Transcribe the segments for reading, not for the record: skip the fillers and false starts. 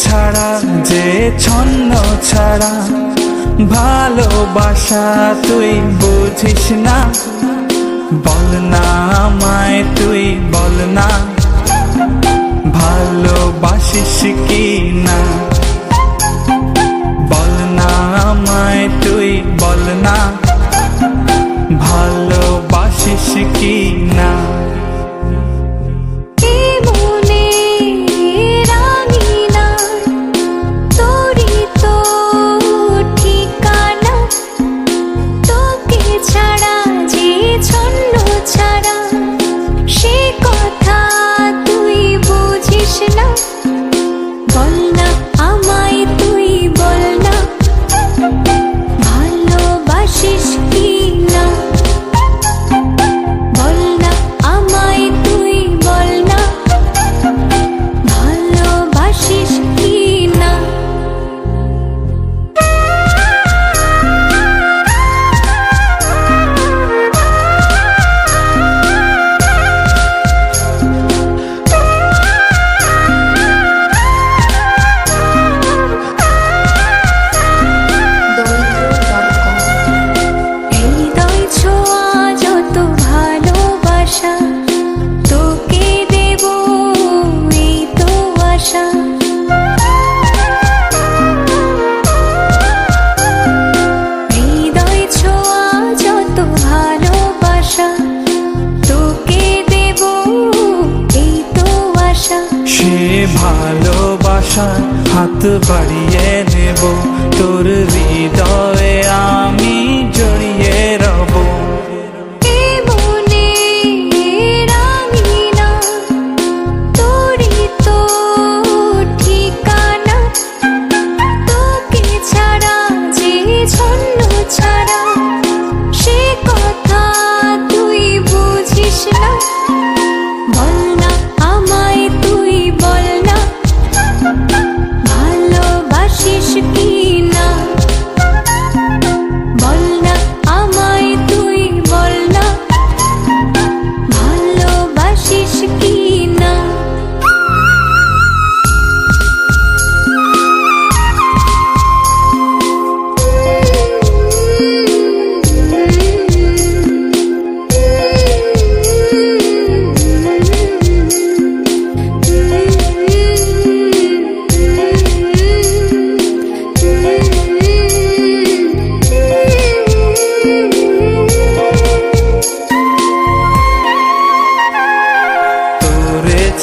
ছাড়া যে ছন্ন ছাড়া ভালোবাসা তুই বুঝিস না। বল না আমায় তুই বল না, ভালোবাসিস কি না। বল না আমায় তুই বল না, ভালোবাসিস কি না। ভালোবাসার হাত বাড়িয়ে নেব, তোর হৃদয়ে আমি জড়িয়ে রব।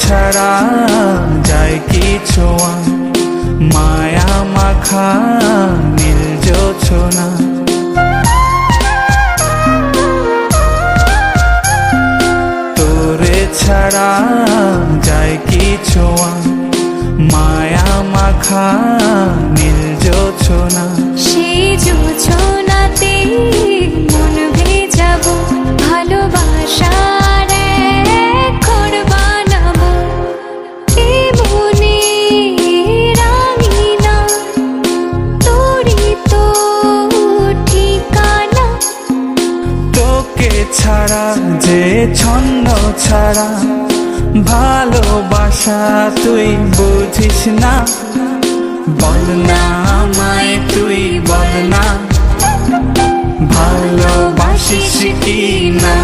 ছাড়া যায় কি ছোঁয়া মায়া মাখা নীল জোছনা। তোরে ছাড়া যায় কি ছোঁয়া মায়া মাখা নীল জোছনা। সেই জোছনাতে মন ভেজাবো, ভালোবাসার ঘর বানাবো। ছাড়া যে ছন্ন ছাড়া ভালোবাসা তুই বুঝিস না। বল না আমায় তুই বল না, ভালোবাসিস কি না।